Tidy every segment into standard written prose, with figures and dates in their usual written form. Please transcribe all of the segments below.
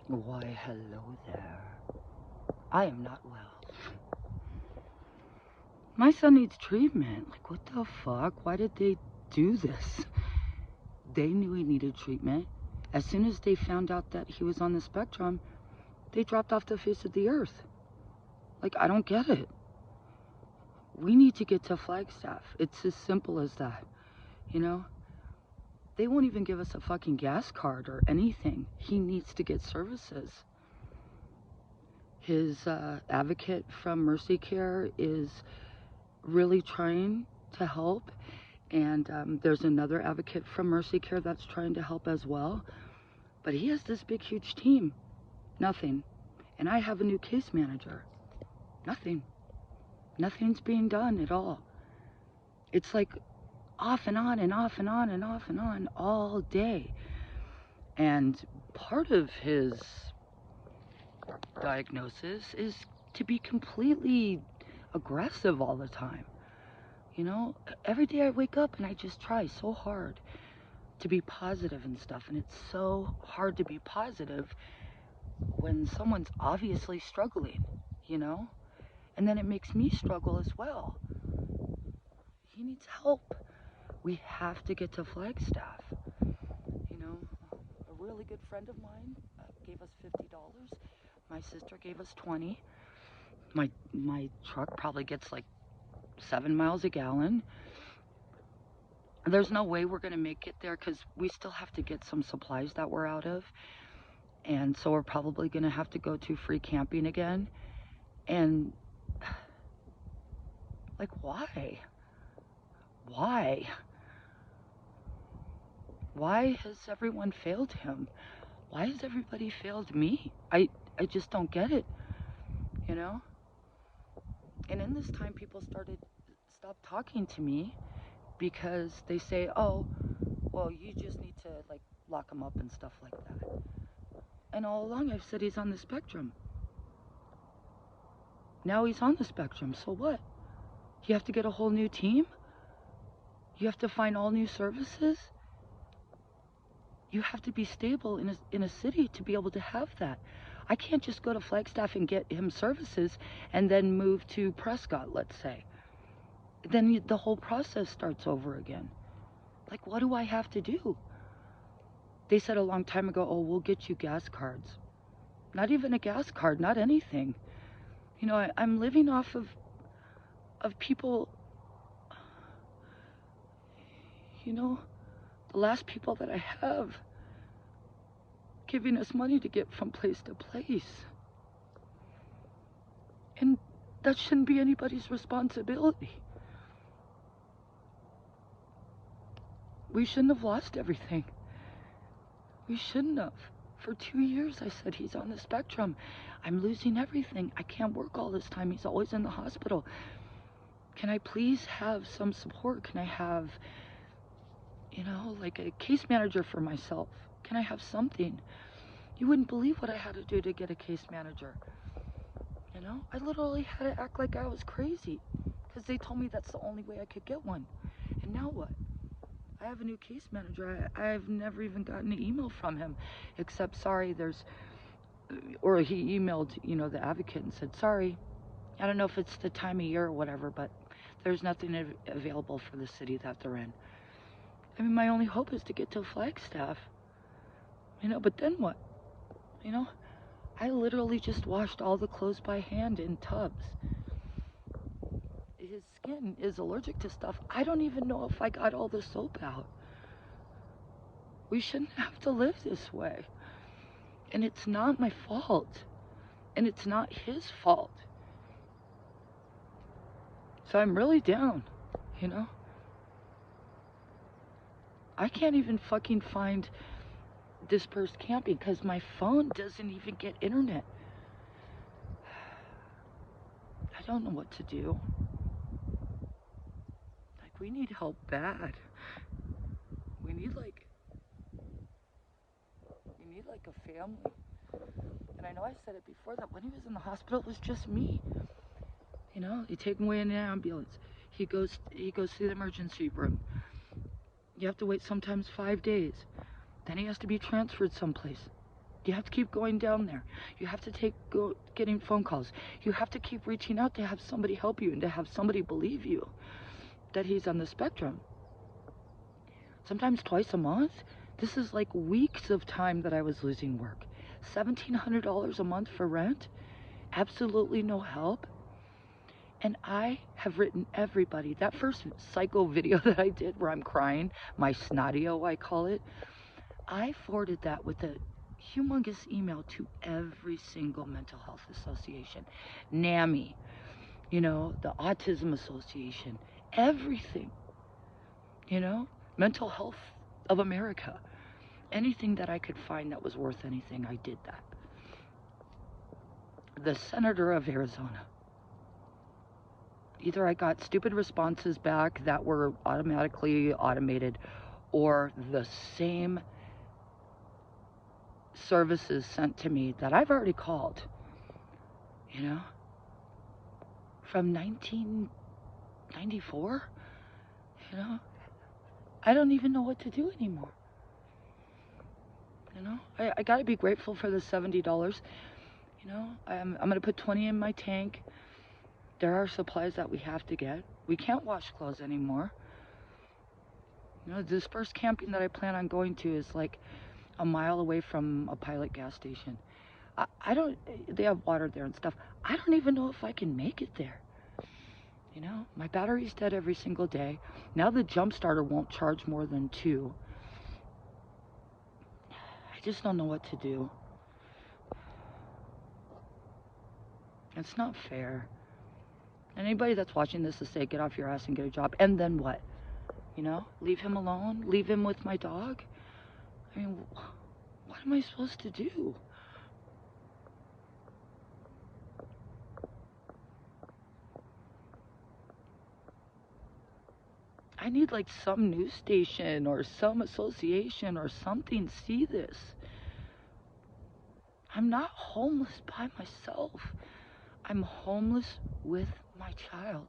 Why, hello there. I am not well. My son needs treatment. Like, what the fuck? Why did they do this? They knew he needed treatment. As soon as they found out that he was on the spectrum, they dropped off the face of the earth. Like, I don't get it. We need to get to Flagstaff. It's as simple as that, you know? They won't even give us a fucking gas card or anything. He needs to get services. His advocate from Mercy Care is really trying to help, and there's another advocate from Mercy Care that's trying to help as well. But he has this big, huge team. Nothing. And I have a new case manager. Nothing. Nothing's being done at all. It's like off and on and off and on and off and on all day. And part of his diagnosis is to be completely aggressive all the time. You know, every day I wake up and I just try so hard to be positive and stuff. And it's so hard to be positive when someone's obviously struggling, you know? And then it makes me struggle as well. He needs help. We have to get to Flagstaff. You know, a really good friend of mine gave us $50. My sister gave us 20. My truck probably gets like 7 miles a gallon. There's no way we're going to make it there because we still have to get some supplies that we're out of. And so we're probably going to have to go to free camping again. And, like, why? Why? Why has everyone failed him? Why has everybody failed me? I just don't get it, you know? And in this time, people stopped talking to me because they say, oh, well, you just need to, like, lock him up and stuff like that. And all along, I've said he's on the spectrum. Now he's on the spectrum, so what? You have to get a whole new team? You have to find all new services? You have to be stable in a city to be able to have that. I can't just go to Flagstaff and get him services and then move to Prescott, let's say. Then the whole process starts over again. Like, what do I have to do? They said a long time ago, oh, we'll get you gas cards. Not even a gas card, not anything. You know, I'm living off of people, you know, the last people that I have giving us money to get from place to place. And that shouldn't be anybody's responsibility. We shouldn't have lost everything. We shouldn't have. For 2 years, I said he's on the spectrum. I'm losing everything. I can't work all this time. He's always in the hospital. Can I please have some support? Can I have, you know, like a case manager for myself? Can I have something? You wouldn't believe what I had to do to get a case manager. You know, I literally had to act like I was crazy because they told me that's the only way I could get one. And now what? I have a new case manager. I've never even gotten an email from him except, sorry, or he emailed, you know, the advocate and said, sorry, I don't know if it's the time of year or whatever, but there's nothing available for the city that they're in. I mean, my only hope is to get to Flagstaff, you know, but then what? You know, I literally just washed all the clothes by hand in tubs. His skin is allergic to stuff. I don't even know if I got all the soap out. We shouldn't have to live this way. And it's not my fault. And it's not his fault. So I'm really down, you know? I can't even fucking find dispersed camping because my phone doesn't even get internet. I don't know what to do. Like, we need help bad. We need like a family. And I know I said it before that when he was in the hospital, it was just me. You know, you take him away in an ambulance. He goes to the emergency room. You have to wait sometimes 5 days. Then he has to be transferred someplace. You have to keep going down there. You have to getting phone calls. You have to keep reaching out to have somebody help you and to have somebody believe you that he's on the spectrum. Sometimes twice a month. This is like weeks of time that I was losing work. $1,700 a month for rent. Absolutely no help. And I have written everybody. That first psycho video that I did where I'm crying, my snotio I call it, I forwarded that with a humongous email to every single mental health association, NAMI, you know, the Autism Association, everything, you know, Mental Health of America, anything that I could find that was worth anything, I did that. The senator of Arizona. Either I got stupid responses back that were automatically automated, or the same services sent to me that I've already called, you know, from 1994, you know, I don't even know what to do anymore, you know. I gotta be grateful for the $70, you know. I'm gonna put 20 in my tank. There are supplies that we have to get. We can't wash clothes anymore. You know, this first camping that I plan on going to is like a mile away from a Pilot gas station. I don't, they have water there and stuff. I don't even know if I can make it there. You know, my battery's dead every single day. Now the jump starter won't charge more than 2. I just don't know what to do. It's not fair. Anybody that's watching this to say, get off your ass and get a job, and then what? You know, leave him alone? Leave him with my dog? I mean, what am I supposed to do? I need like some news station or some association or something see this. I'm not homeless by myself. I'm homeless with my child.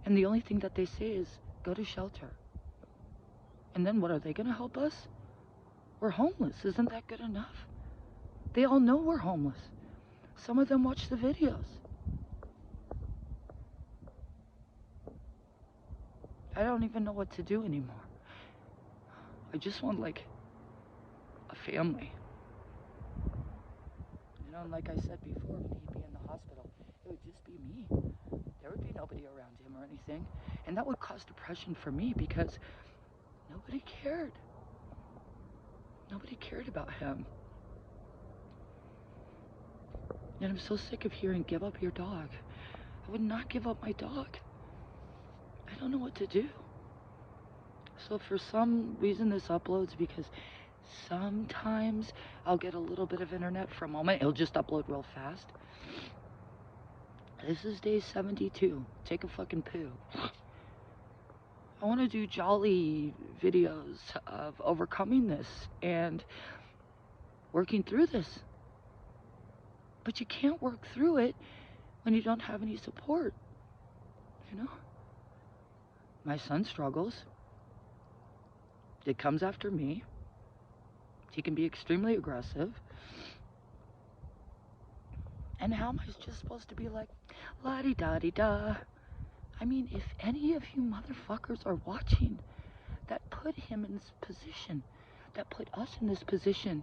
And the only thing that they say is, go to shelter. And then what, are they gonna help us? We're homeless, isn't that good enough? They all know we're homeless. Some of them watch the videos. I don't even know what to do anymore. I just want like a family. You know, and like I said before, when he'd be in the hospital, it would just be me. There would be nobody around him or anything. And that would cause depression for me because nobody cared. Nobody cared about him. And I'm so sick of hearing, give up your dog. I would not give up my dog. I don't know what to do. So for some reason this uploads because sometimes I'll get a little bit of internet for a moment. It'll just upload real fast. This is day 72. Take a fucking poo. I want to do jolly videos of overcoming this and working through this. But you can't work through it when you don't have any support, you know? My son struggles. It comes after me. He can be extremely aggressive. And how am I just supposed to be like, la-di-da-di-da? I mean, if any of you motherfuckers are watching that put him in this position, that put us in this position,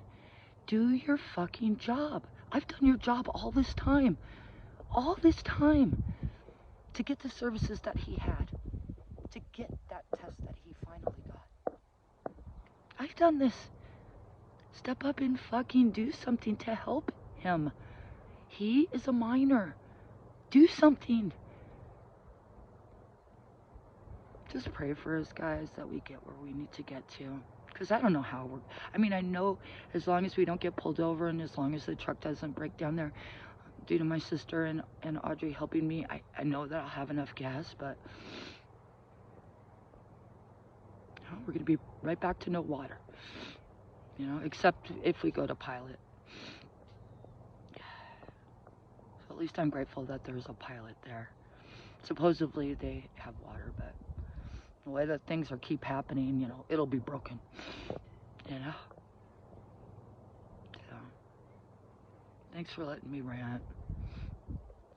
do your fucking job. I've done your job all this time to get the services that he had, to get that test that he finally got. I've done this. Step up and fucking do something to help him. He is a minor. Do something. Just pray for us, guys, that we get where we need to get to. Because I don't know how we're... I mean, I know as long as we don't get pulled over and as long as the truck doesn't break down there, due to my sister and Audrey helping me, I know that I'll have enough gas, but... You know, we're going to be right back to no water. You know, except if we go to Pilot. So at least I'm grateful that there's a Pilot there. Supposedly they have water, but the way that things keep happening, you know, it'll be broken. You know? Thanks for letting me rant.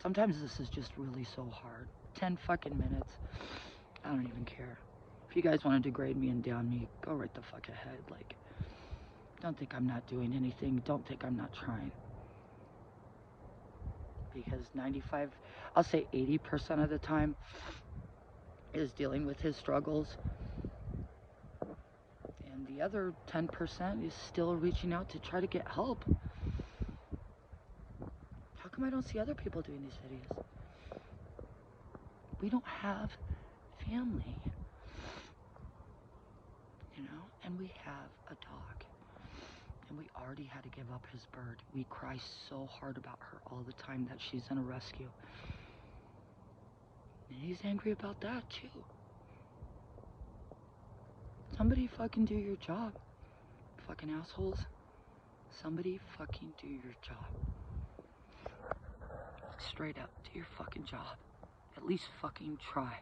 Sometimes this is just really so hard. 10 fucking minutes. I don't even care. If you guys want to degrade me and down me, go right the fuck ahead. Like, don't think I'm not doing anything. Don't think I'm not trying. Because 95, I'll say 80% of the time is dealing with his struggles. And the other 10% is still reaching out to try to get help. How come I don't see other people doing these videos? We don't have family, you know, and we have a dog, and we already had to give up his bird. We cry so hard about her all the time that she's in a rescue, and he's angry about that too. Somebody fucking do your job, fucking assholes. Somebody fucking do your job. Straight up, do your fucking job. At least fucking try.